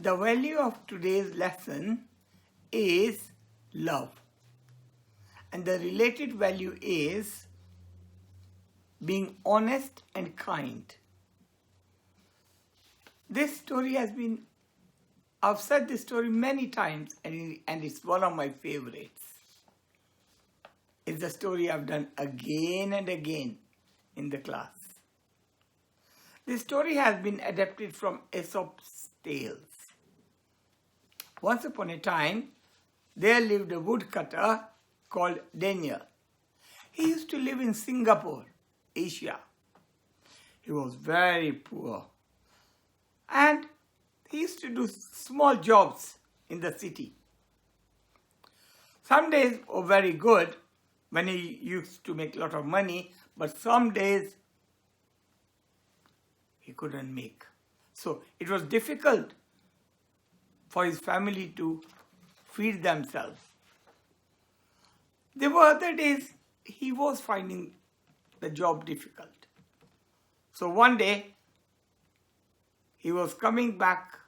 The value of today's lesson is love. And the related value is being honest and kind. This story I've said this story many times and it's one of my favorites. It's a story I've done again and again in the class. This story has been adapted from Aesop's Tales. Once upon a time, there lived a woodcutter called Daniel. He used to live in Singapore, Asia. He was very poor. And he used to do small jobs in the city. Some days were very good when he used to make a lot of money, but some days he couldn't make. So it was difficult for his family to feed themselves. There were other days he was finding the job difficult. So one day he was coming back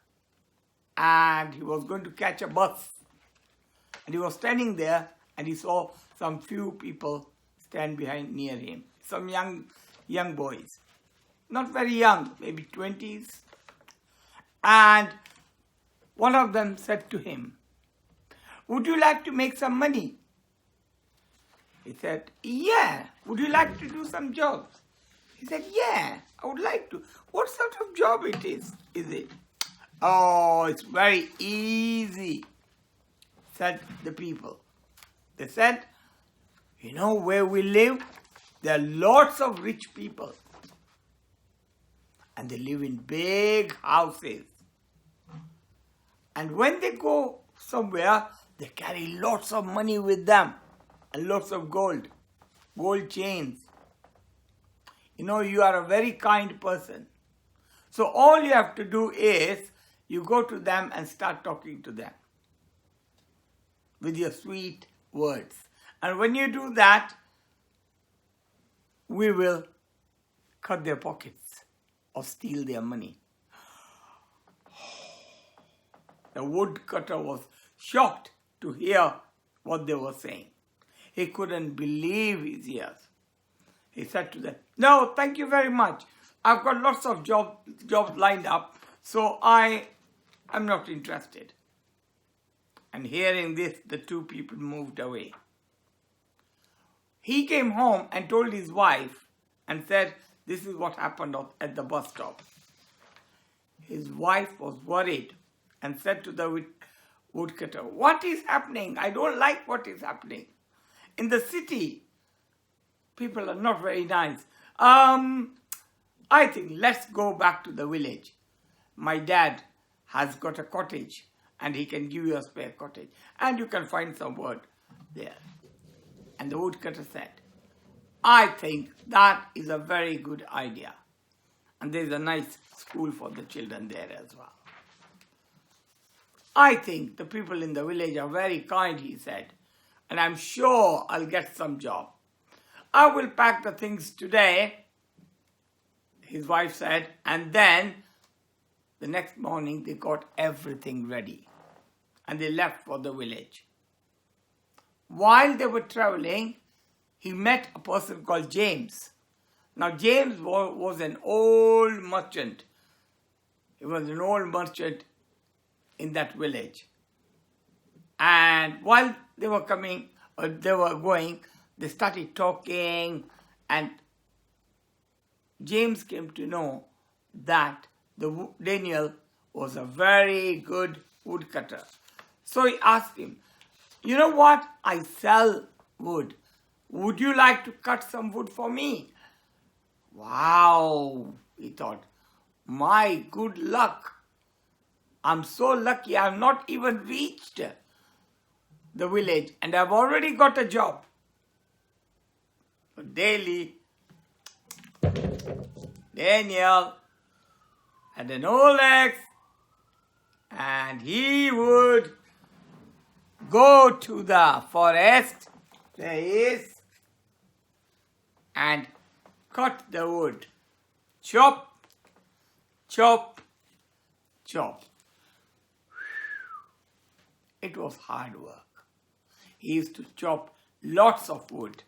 and he was going to catch a bus. And he was standing there and he saw some few people stand behind near him. Some young boys. Not very young, maybe 20s. And one of them said to him, "Would you like to make some money?" He said, "Yeah." "Would you like to do some jobs?" He said, "Yeah, I would like to." "What sort of job is it?" "Oh, it's very easy," said the people. They said, "You know where we live? There are lots of rich people. And they live in big houses. And when they go somewhere, they carry lots of money with them and lots of gold chains. You know, you are a very kind person. So all you have to do is you go to them and start talking to them with your sweet words. And when you do that, we will cut their pockets or steal their money." The woodcutter was shocked to hear what they were saying. He couldn't believe his ears. He said to them, "No, thank you very much. I've got lots of jobs lined up, so I'm not interested." And hearing this, the two people moved away. He came home and told his wife and said, "This is what happened at the bus stop." His wife was worried and said to the woodcutter, "What is happening? I don't like what is happening. In the city, people are not very nice. I think let's go back to the village. My dad has got a cottage and he can give you a spare cottage and you can find some wood there." And the woodcutter said, "I think that is a very good idea. And there's a nice school for the children there as well. I think the people in the village are very kind," he said, "and I'm sure I'll get some job. I will pack the things today," his wife said, and then the next morning they got everything ready and they left for the village. While they were traveling, he met a person called James. Now James was an old merchant. He was an old merchant in that village. And while they were going, they started talking, and James came to know that Daniel was a very good woodcutter. So he asked him, "You know what? I sell wood. Would you like to cut some wood for me?" Wow, he thought, my good luck. I'm so lucky I've not even reached the village and I've already got a job. So daily, Daniel had an old axe and he would go to the forest, there he is, and cut the wood. Chop, chop, chop. It was hard work. He used to chop lots of wood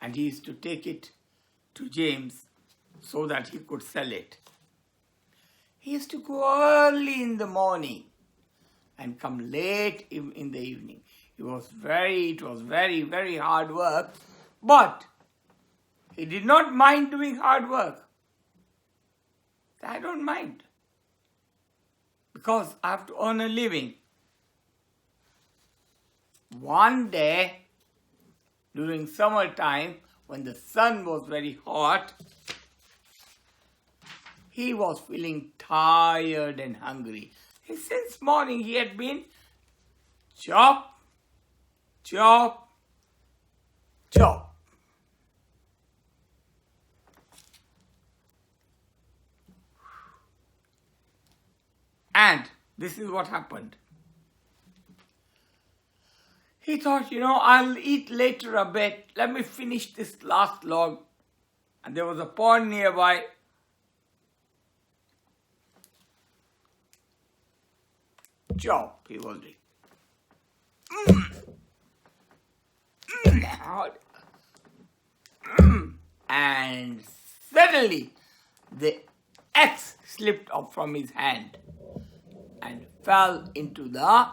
and he used to take it to James so that he could sell it. He used to go early in the morning and come late in the evening. It was very, very hard work, but he did not mind doing hard work. I don't mind because I have to earn a living. One day, during summertime, when the sun was very hot, he was feeling tired and hungry. Since morning he had been chop, chop, chop. And this is what happened. He thought, I'll eat later a bit. Let me finish this last log. And there was a pond nearby. Chop, he was doing. And suddenly the axe slipped off from his hand and fell into the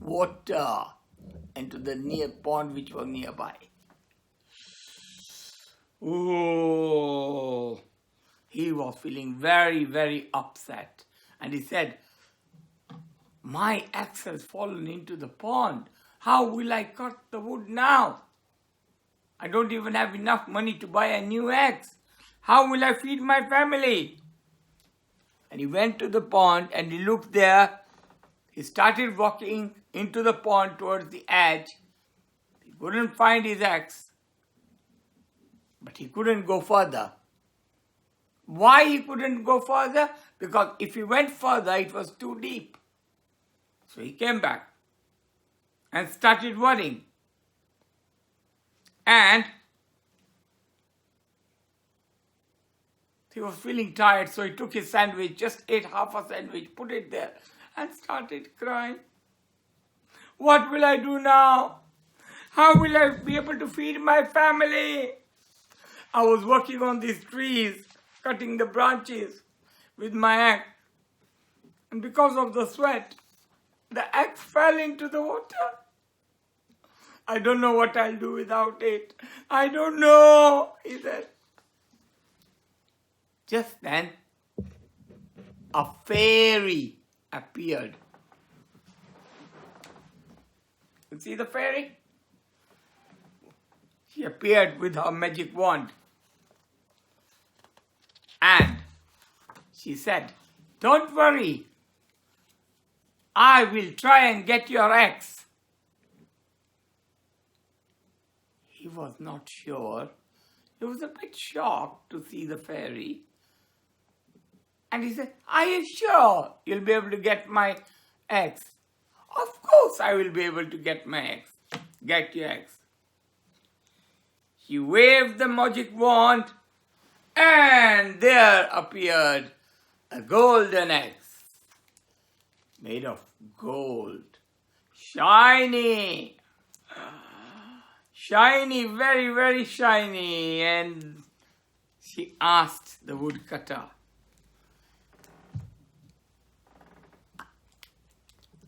water, into the near pond which was nearby. Oh, he was feeling very, very upset. And he said, my axe has fallen into the pond. How will I cut the wood now? I don't even have enough money to buy a new axe. How will I feed my family? And he went to the pond and he looked there. He started walking into the pond towards the edge. He couldn't find his axe, but he couldn't go further. Why he couldn't go further? Because if he went further, it was too deep. So he came back and started worrying. And he was feeling tired, so he took his sandwich, just ate half a sandwich, put it there, and started crying. What will I do now? How will I be able to feed my family? I was working on these trees, cutting the branches with my axe. And because of the sweat, the axe fell into the water. I don't know what I'll do without it. I don't know, he said. Just then, a fairy appeared. You see the fairy? She appeared with her magic wand. And she said, don't worry. I will try and get your axe. He was not sure. He was a bit shocked to see the fairy. And he said, are you sure you'll be able to get my axe? Of course I will be able to get my axe. Get your axe. He waved the magic wand and there appeared a golden axe made of gold. Shiny. Shiny, very, very shiny. And she asked the woodcutter,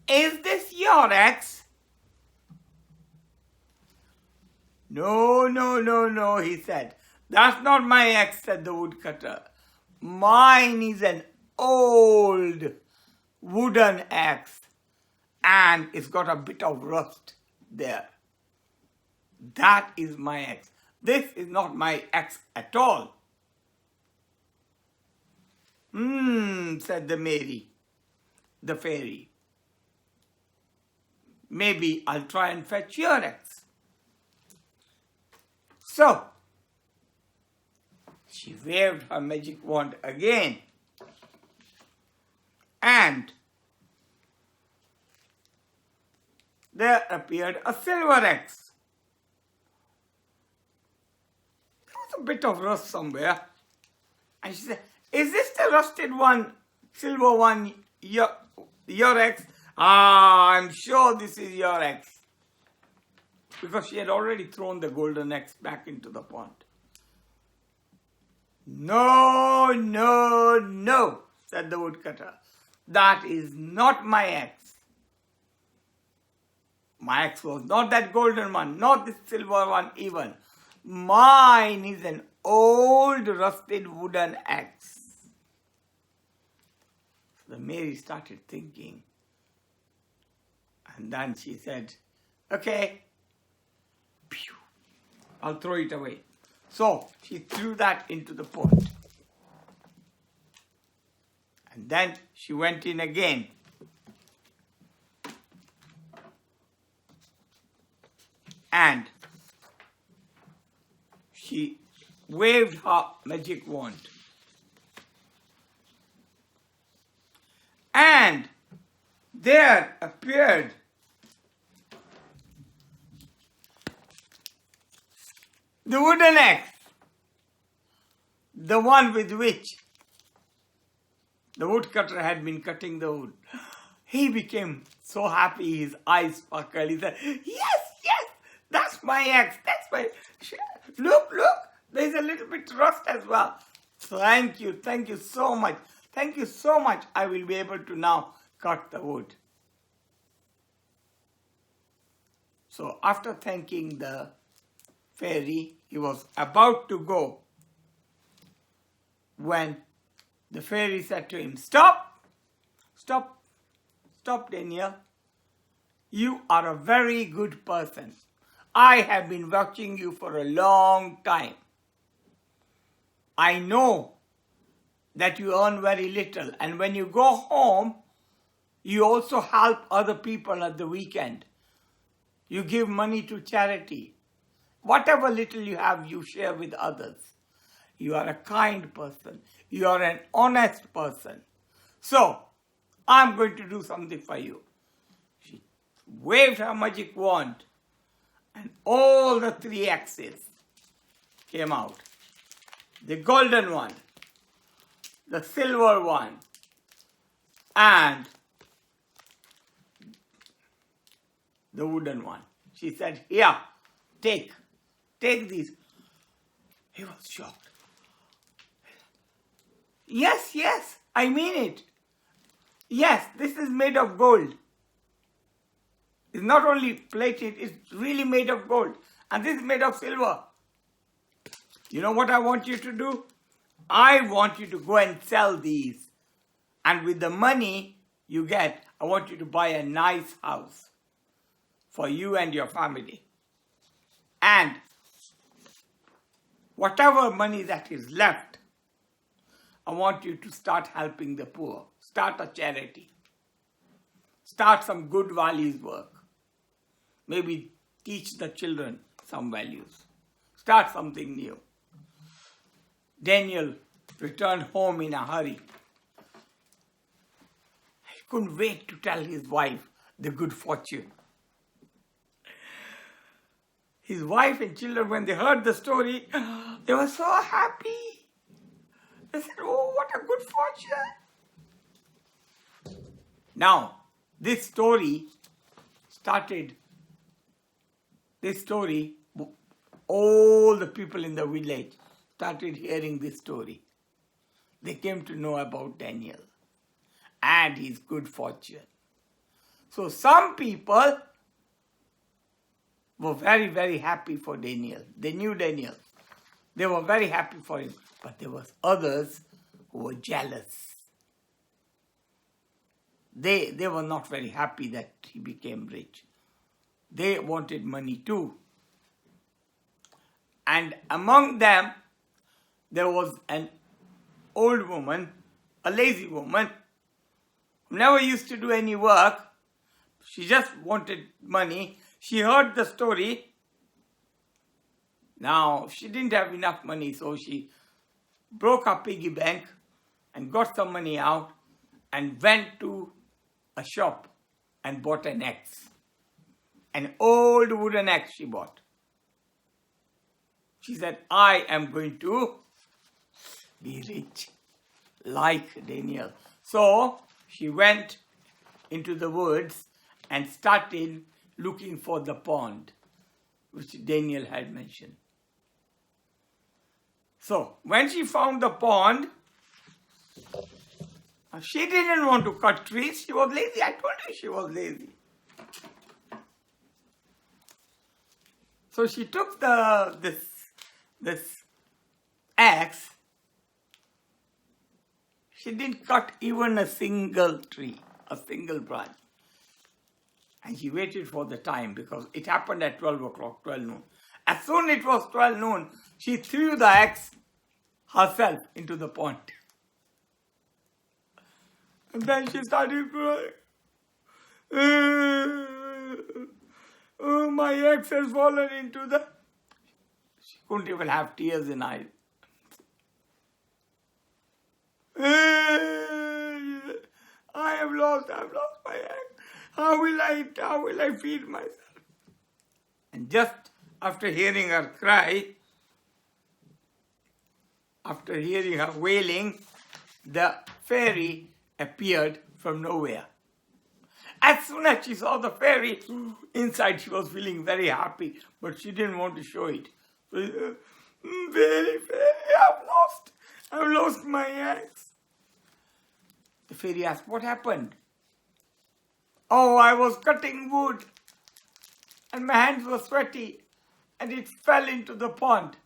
is this your axe? No, he said. That's not my axe, said the woodcutter. Mine is an old wooden axe and it's got a bit of rust there. That is my axe. This is not my axe at all. Said the fairy. Maybe I'll try and fetch your axe. So, she waved her magic wand again. And there appeared a silver axe. There was a bit of rust somewhere. And she said, is this the rusted one, silver one, your axe? Ah, I'm sure this is your ex. Because she had already thrown the golden eggs back into the pond. No, no, no, said the woodcutter. That is not my ex. My ex was not that golden one, not this silver one even. Mine is an old rusted wooden axe. So Mary started thinking. And then she said, okay, I'll throw it away. So she threw that into the pond. And then she went in again. And she waved her magic wand. And there appeared the wooden axe, the one with which the woodcutter had been cutting the wood. He became so happy, his eyes sparkled. He said, yes, that's my axe, that's my... Look, there's a little bit rust as well. Thank you so much. Thank you so much. I will be able to now cut the wood. So after thanking the fairy, he was about to go when the fairy said to him, Stop, Daniel. You are a very good person. I have been watching you for a long time. I know that you earn very little, and when you go home, you also help other people at the weekend. You give money to charity. Whatever little you have, you share with others. You are a kind person. You are an honest person. So, I'm going to do something for you. She waved her magic wand, and all the three axes came out. The golden one, the silver one, and the wooden one. She said, here, take these. He was shocked. Yes, I mean it. Yes, this is made of gold. It's not only plated, it's really made of gold. And this is made of silver. You know what I want you to do? I want you to go and sell these. And with the money you get, I want you to buy a nice house for you and your family. And whatever money that is left, I want you to start helping the poor. Start a charity. Start some good values work. Maybe teach the children some values. Start something new. Daniel returned home in a hurry. He couldn't wait to tell his wife the good fortune. His wife and children, when they heard the story, they were so happy. They said, oh, what a good fortune. Now, this story, all the people in the village started hearing this story. They came to know about Daniel and his good fortune. So some people were very, very happy for Daniel. They knew Daniel. They were very happy for him. But there was others who were jealous. They were not very happy that he became rich. They wanted money too. And among them, there was an old woman, a lazy woman, who never used to do any work. She just wanted money. She heard the story. Now, she didn't have enough money, so she broke her piggy bank and got some money out and went to a shop and bought an axe. An old wooden axe she bought. She said, I am going to be rich like Daniel. So she went into the woods and started looking for the pond, which Daniel had mentioned. So, when she found the pond, she didn't want to cut trees. She was lazy. I told you she was lazy. So she took this axe. She didn't cut even a single tree, a single branch. And she waited for the time because it happened at 12 o'clock, 12 noon. As soon as it was 12 noon, she threw the axe herself into the pond. And then she started crying. Oh, my axe has fallen into the... She couldn't even have tears in eyes. I have lost my axe. How will I feed myself? And just after hearing her cry, after hearing her wailing, the fairy appeared from nowhere. As soon as she saw the fairy, inside she was feeling very happy, but she didn't want to show it. Fairy, I've lost my axe. The fairy asked, what happened? Oh, I was cutting wood and my hands were sweaty and it fell into the pond.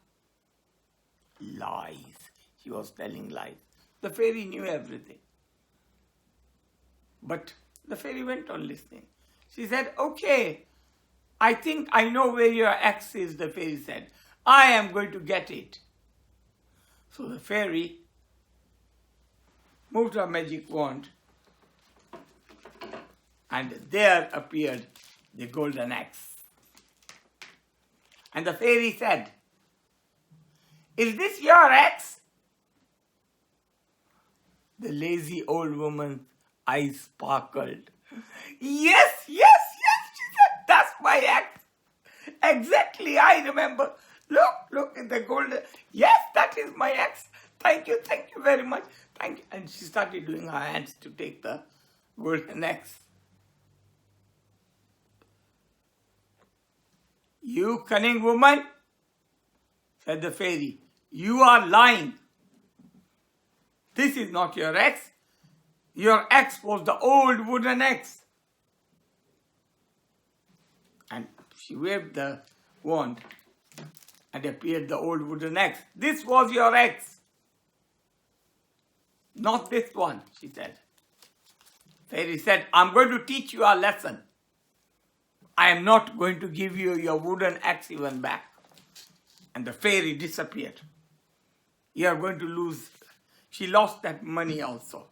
Lies. She was telling lies. The fairy knew everything. But the fairy went on listening. She said, okay, I think I know where your axe is, the fairy said. I am going to get it. So the fairy moved her magic wand and there appeared the golden axe. And the fairy said, is this your axe? The lazy old woman's eyes sparkled. Yes, she said, that's my axe. Exactly, I remember. Look at the golden. Yes, that is my axe. Thank you very much. Thank you. And she started doing her hands to take the golden axe. You cunning woman, said the fairy, you are lying. This is not your axe. Your axe was the old wooden axe. And she waved the wand and appeared the old wooden axe. This was your axe. Not this one, she said. Fairy said, I'm going to teach you a lesson. I am not going to give you your wooden axe even back. And the fairy disappeared. You are going to lose. She lost that money also.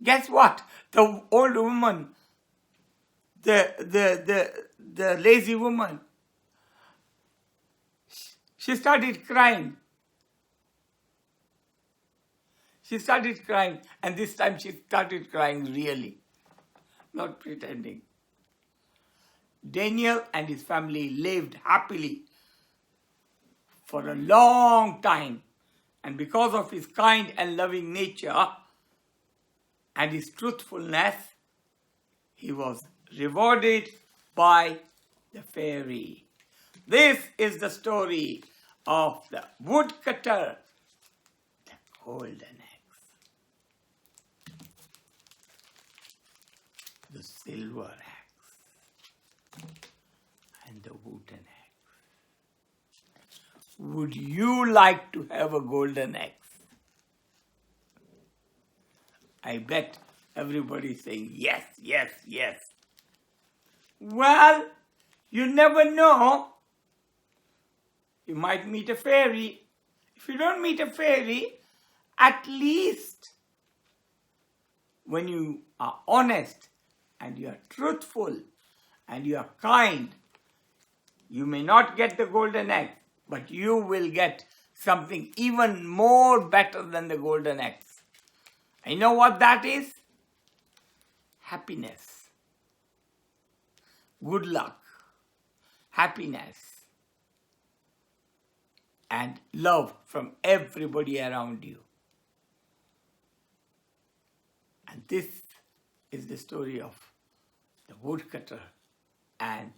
Guess what? The old woman, the lazy woman, she started crying. She started crying, and this time she started crying really, not pretending. Daniel and his family lived happily for a long time, and because of his kind and loving nature and his truthfulness, he was rewarded by the fairy. This is the story of the woodcutter, the golden axe, the silver axe, and the wooden axe. Would you like to have a golden axe? I bet everybody's saying yes, yes, yes. Well, you never know. You might meet a fairy. If you don't meet a fairy, at least when you are honest and you are truthful and you are kind, you may not get the golden egg, but you will get something even more better than the golden eggs. And you know what that is? Happiness, good luck, happiness, and love from everybody around you. And this is the story of the woodcutter and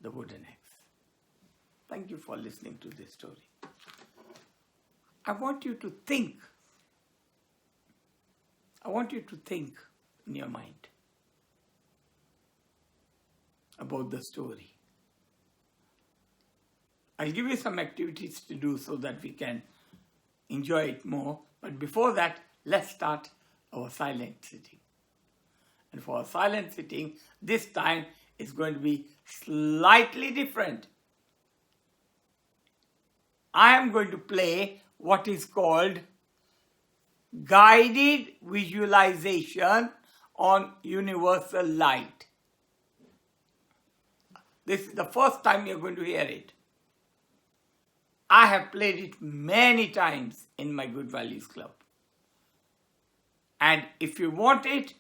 the wooden axe. Thank you for listening to this story. I want you to think. I want you to think in your mind about the story. I'll give you some activities to do so that we can enjoy it more. But before that, let's start our silent sitting. And for our silent sitting, this time is going to be slightly different. I am going to play what is called guided visualization on universal light. This is the first time you're going to hear it. I have played it many times in my Good Values Club. And if you want it,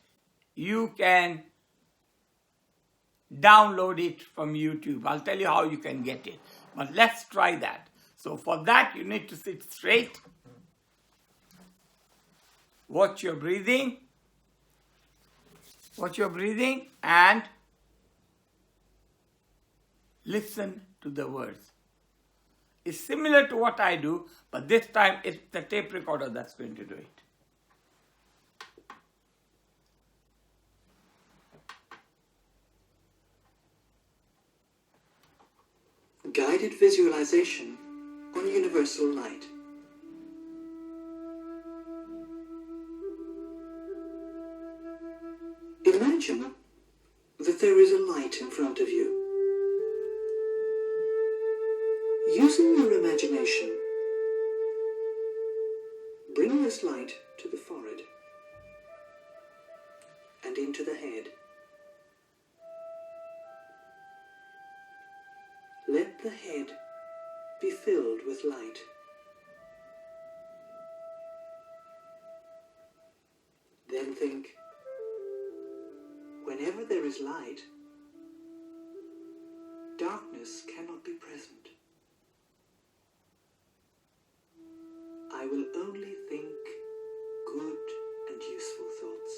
you can download it from YouTube. I'll tell you how you can get it. But let's try that. So for that, you need to sit straight. Watch your breathing. Watch your breathing and listen to the words. It's similar to what I do, but this time it's the tape recorder that's going to do it. Guided visualization on universal light. Imagine that there is a light in front of you. Using your imagination, bring this light to the forehead and into the head. Let the head be filled with light. Then think, whenever there is light, darkness cannot be present. I will only think good and useful thoughts.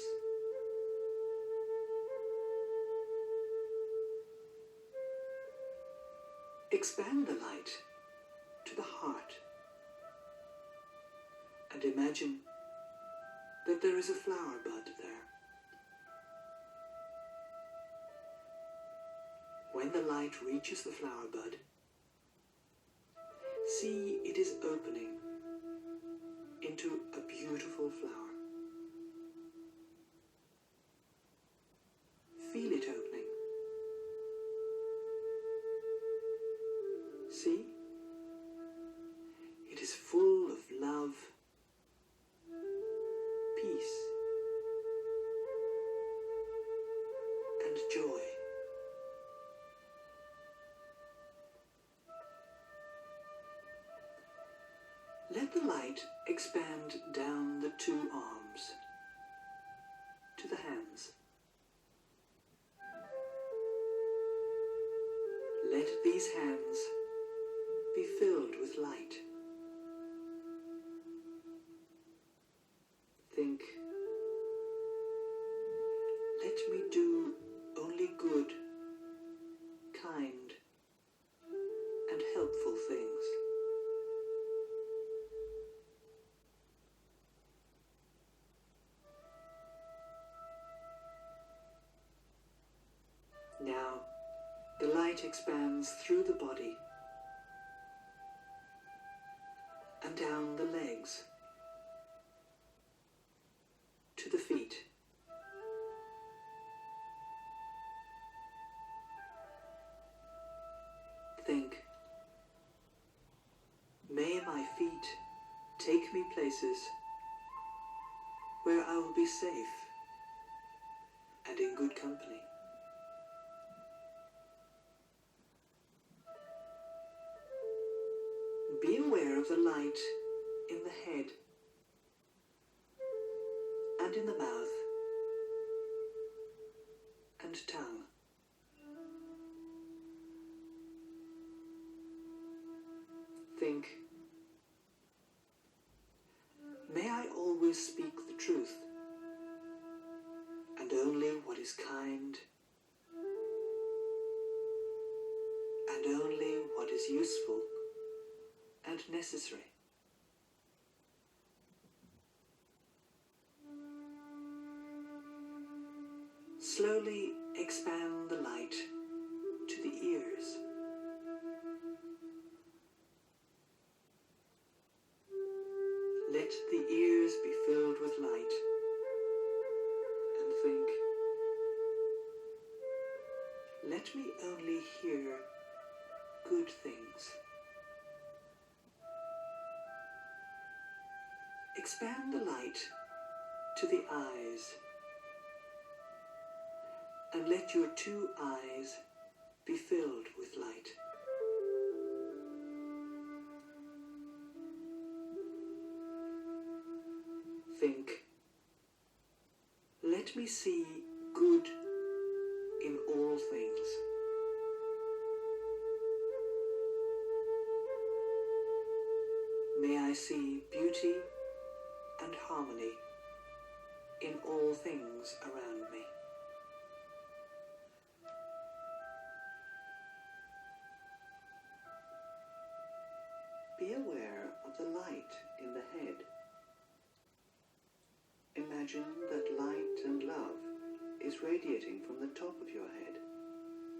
Expand the light to the heart and imagine that there is a flower bud there. When the light reaches the flower bud, see it is opening into a beautiful flower. Feel it opening. See? It is full of love, peace, and joy. Let the light expand down the two arms to the hands. Let these hands be filled with light. Think, let me do only good, kind, and helpful things. Now, the light expands through the body and down the legs to the feet. Think, may my feet take me places where I will be safe and in good company. Be aware of the light in the head and in the mouth and tongue. Think, may I always speak the truth, and only what is kind, and only what is useful and necessary. Slowly expand the light to the ears. Let the ears be filled with light, and think, let me only hear good things. Expand the light to the eyes, and let your two eyes be filled with light. Think, let me see good in all things. May I see beauty and harmony in all things around me. Be aware of the light in the head. Imagine that light and love is radiating from the top of your head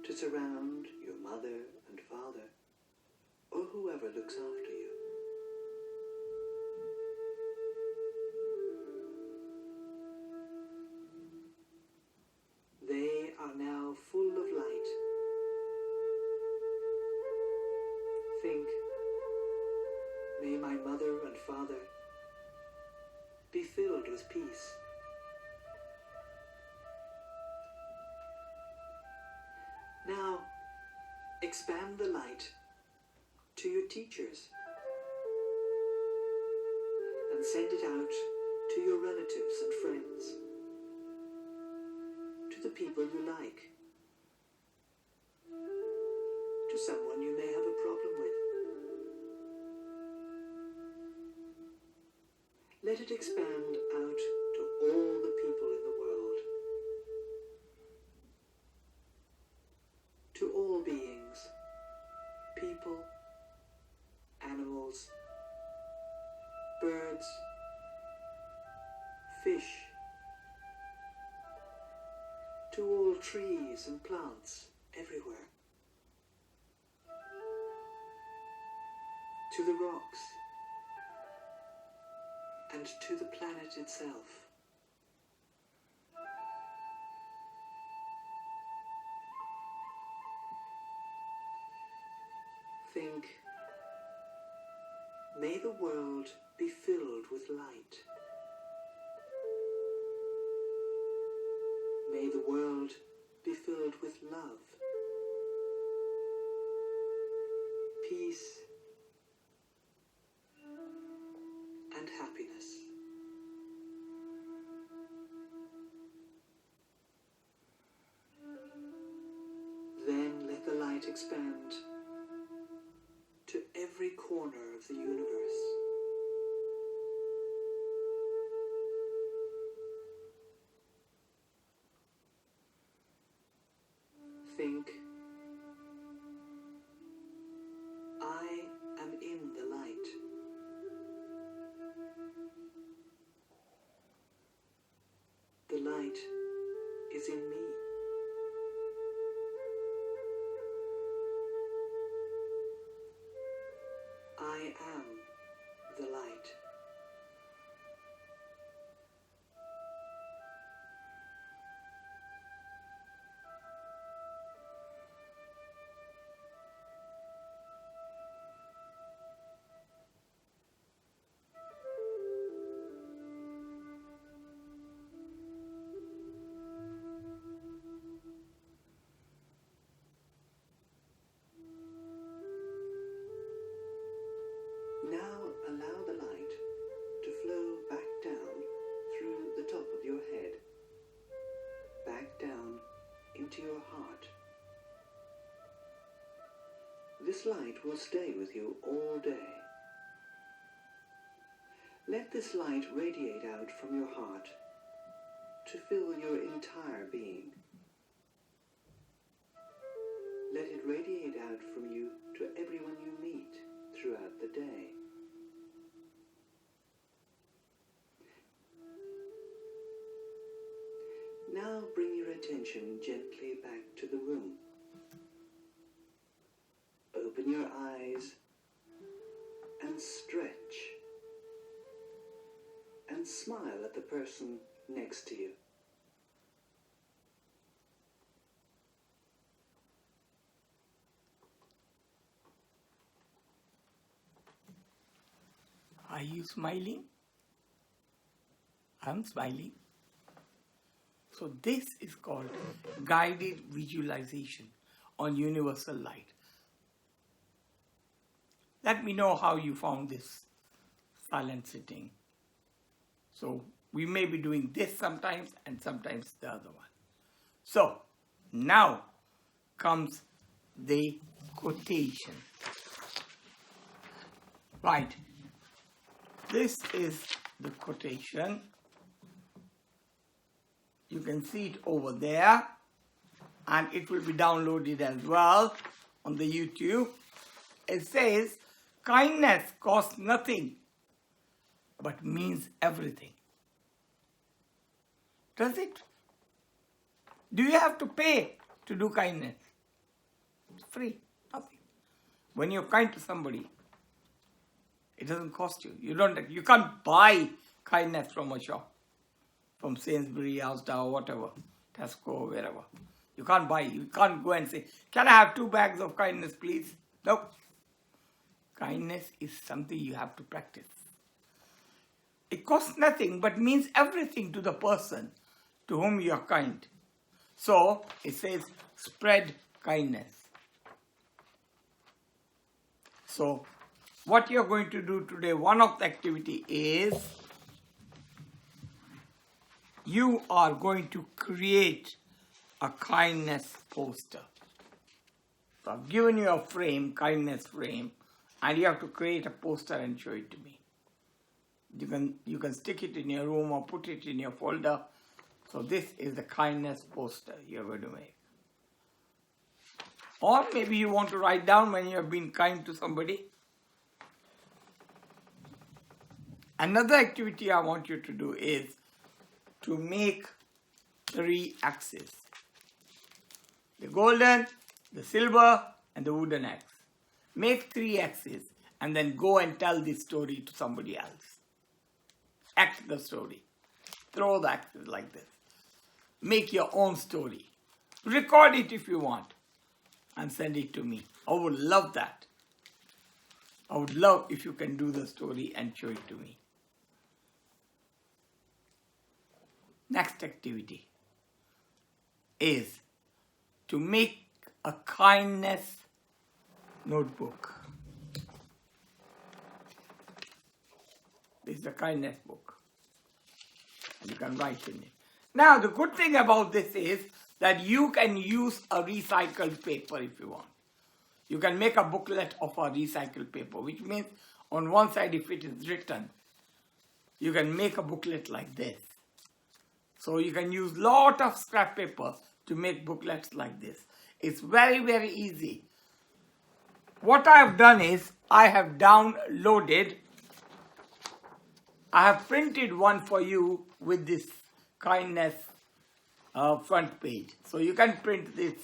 to surround your mother and father, or whoever looks after you. They are now full of light. Think, may my mother and father be filled with peace. Now, expand the light to your teachers and send it out to your relatives and friends, to the people you like, to someone you may have a problem with. Let it expand out to all the people in the world, to all beings, people, animals, birds, fish, to all trees and plants everywhere, to the rocks, and to the planet itself. Think, may the world be filled with light. May the world be filled with love, peace, and happiness. Then let the light expand to every corner of the universe. Think, I am in the light. The light is in me. I am the light. Now allow the light to flow back down through the top of your head, back down into your heart. This light will stay with you all day. Let this light radiate out from your heart to fill your entire being. Let it radiate out from you to everyone you meet throughout the day. Now bring your attention gently back to the room. Open your eyes and stretch. And smile at the person next to you. Are you smiling? I'm smiling. So this is called guided visualization on universal light. Let me know how you found this silent sitting. So we may be doing this sometimes and sometimes the other one. So now comes the quotation. Right. This is the quotation. You can see it over there, and it will be downloaded as well on the YouTube. It says, kindness costs nothing but means everything. Does it? Do you have to pay to do kindness? It's free, nothing. When you're kind to somebody, it doesn't cost you. You can't buy kindness from a shop, from Sainsbury, Asda, whatever, Tesco, wherever. You can't buy. You can't go and say, can I have 2 bags of kindness, please? No. Kindness is something you have to practice. It costs nothing but means everything to the person to whom you are kind. So it says, spread kindness. So what you are going to do today, one of the activity is you are going to create a kindness poster. So I've given you a frame, kindness frame, and you have to create a poster and show it to me. You can stick it in your room or put it in your folder. So this is the kindness poster you're going to make. Or maybe you want to write down when you have been kind to somebody. Another activity I want you to do is to make 3 axes. The golden, the silver, and the wooden axe. Make 3 axes and then go and tell this story to somebody else. Act the story. Throw the axes like this. Make your own story. Record it if you want and send it to me. I would love that. I would love if you can do the story and show it to me. Next activity is to make a kindness notebook. This is a kindness book. And you can write in it. Now, the good thing about this is that you can use a recycled paper if you want. You can make a booklet of a recycled paper, which means on one side, if it is written, you can make a booklet like this. So you can use lot of scrap paper to make booklets like this. It's very, very easy. What I have done is I have downloaded, I have printed one for you with this kindness front page. So you can print this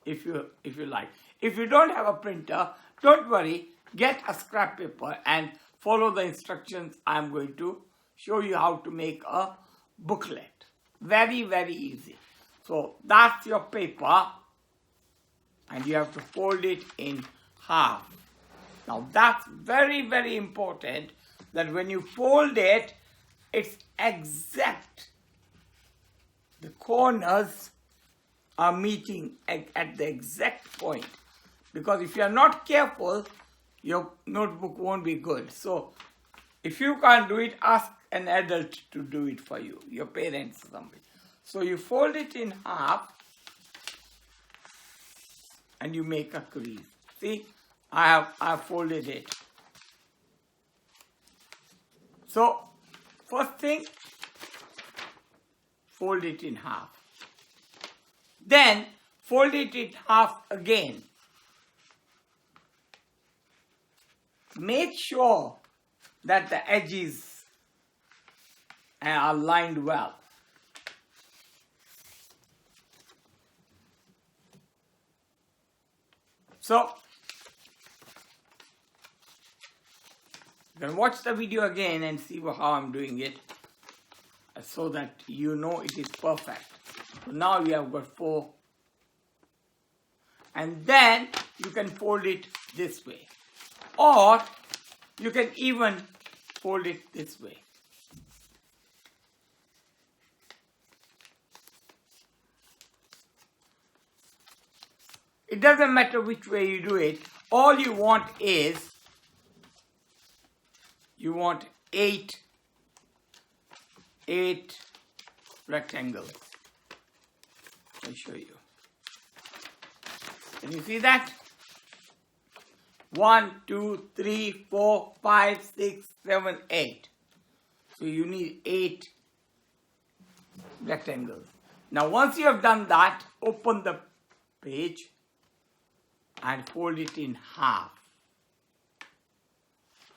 if you like. If you don't have a printer, don't worry, get a scrap paper and follow the instructions. I'm going to show you how to make a booklet. Very, very easy. So that's your paper and you have to fold it in half. Now that's very, very important that when you fold it, it's exact. The corners are meeting at the exact point. Because if you are not careful, your notebook won't be good. So if you can't do it, ask an adult to do it for you, your parents or somebody. So you fold it in half and you make a crease. See, I have folded it. So first thing, fold it in half. Then fold it in half again. Make sure that the edges are lined well. So, you can watch the video again and see how I'm doing it so that you know it is perfect. So now we have got 4. And then you can fold it this way. Or you can even fold it this way. It doesn't matter which way you do it. All you want is, you want 8 rectangles. I'll show you. Can you see that? 1, 2, 3, 4, 5, 6, 7, 8. So you need 8 rectangles. Now once you have done that, open the page and fold it in half.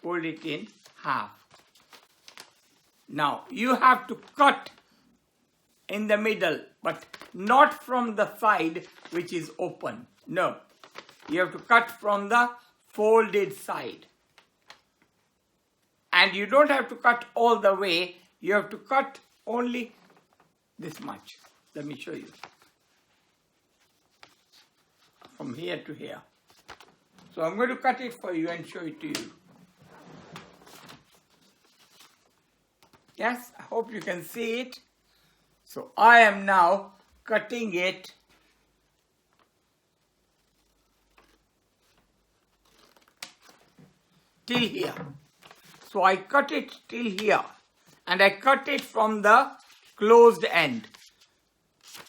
Fold it in half. Now you have to cut in the middle, but not from the side which is open. No, you have to cut from the folded side. And you don't have to cut all the way. You have to cut only this much. Let me show you. From here to here. So I'm going to cut it for you and show it to you. Yes, I hope you can see it. So I am now cutting it till here. So I cut it till here. And I cut it from the closed end.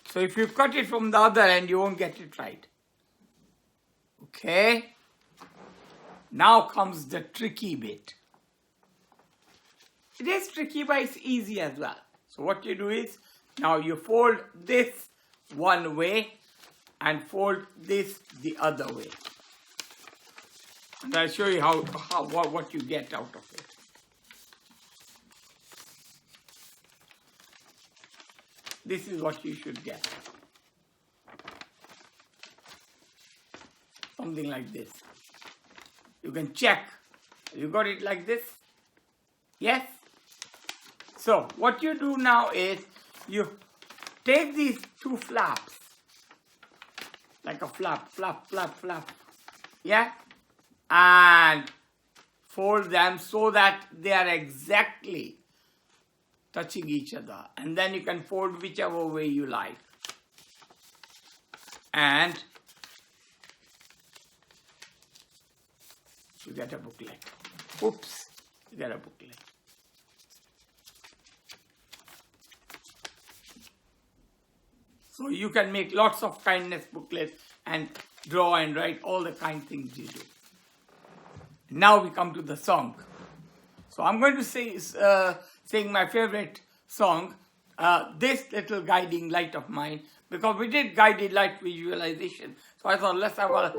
So if you cut it from the other end, you won't get it right. Okay? Now comes the tricky bit. It is tricky, but it's easy as well. So what you do is, now you fold this one way and fold this the other way. And I'll show you what you get out of it. This is what you should get. Something like this. You can check. You got it like this? Yes? So, what you do now is, you take these 2 flaps, like a flap, flap, flap, flap, yeah? And fold them so that they are exactly touching each other. And then you can fold whichever way you like. And you get a booklet. Oops, you get a booklet. So you can make lots of kindness booklets and draw and write all the kind things you do. Now we come to the song. So I'm going to sing my favorite song, This Little Guiding Light of Mine, because we did guided light visualization. So I thought, let's have a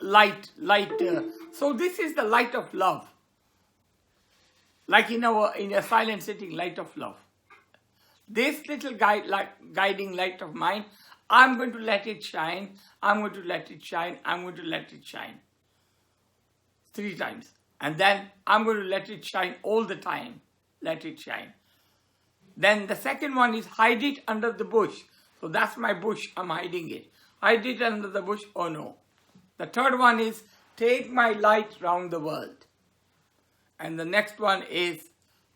light. So this is the light of love. Like in a silent sitting, light of love. This little guiding light of mine, I'm going to let it shine, I'm going to let it shine, I'm going to let it shine. 3 times. And then I'm going to let it shine all the time. Let it shine. Then the second one is hide it under the bush. So that's my bush, I'm hiding it. Hide it under the bush, oh no. The third one is take my light round the world. And the next one is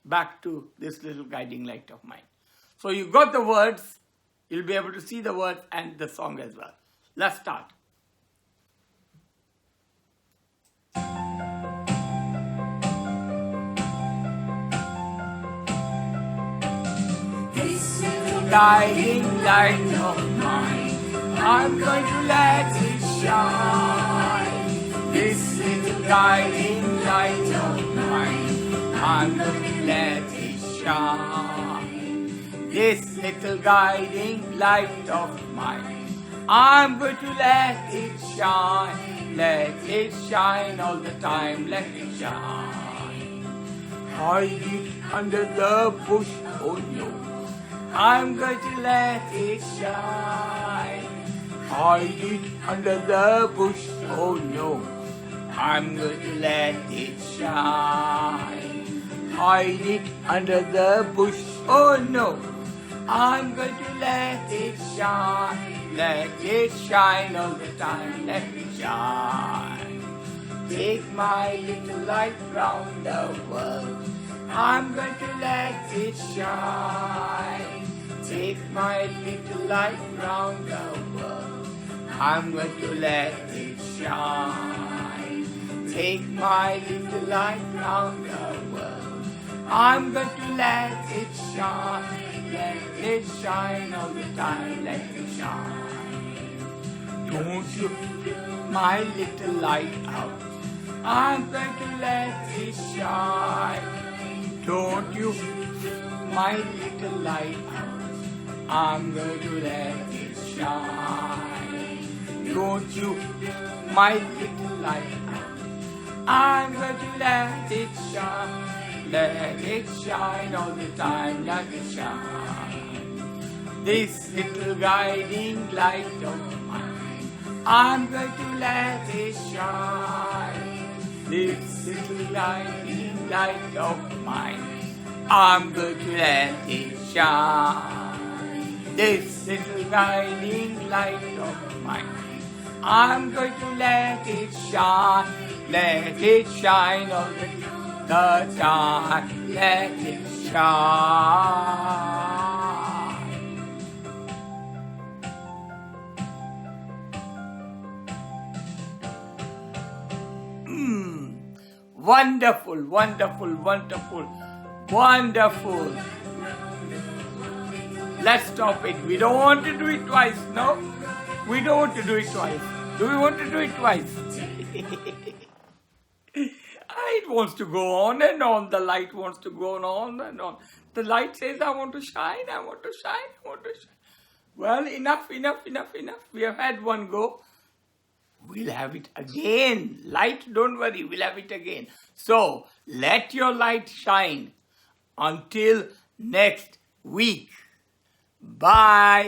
back to this little guiding light of mine. So you got the words, you'll be able to see the words and the song as well. Let's start. This little guiding light of mine, I'm going to let it shine. This little guiding light of mine, I'm going to let it shine. shine. This little guiding light of mine, I'm going to let it shine. Let it shine all the time, let it shine. Hide it under the bush, oh no, I'm going to let it shine. Hide it under the bush, oh no, I'm going to let it shine. Hide it under the bush, oh no, I'm going to let it shine. Let it shine all the time, let it shine. Take my little light round the world, I'm going to let it shine. Take my little light round the world, I'm going to let it shine. Take my little light round the world, I'm going to let it shine. Let it shine all the time, let it shine. Don't you put my little light out, I'm going to let it shine. Don't you put my little light out, I'm going to let it shine. Don't you put my little light out, I'm going to let it shine. Let it shine all the time, let it shine. This little guiding light of mine, I'm going to let it shine. This little guiding light of mine, I'm going to let it shine. This little guiding light of mine, I'm going to let it shine. Let it shine all the time, let it shine. Wonderful, wonderful, wonderful, wonderful. Let's stop it. We don't want to do it twice, no? We don't want to do it twice. Do we want to do it twice? It wants to go on and on. The light wants to go on and on. The light says, I want to shine, I want to shine, I want to shine. Well, enough. We have had one go. We'll have it again. Light, don't worry, we'll have it again. So, let your light shine until next week. Bye.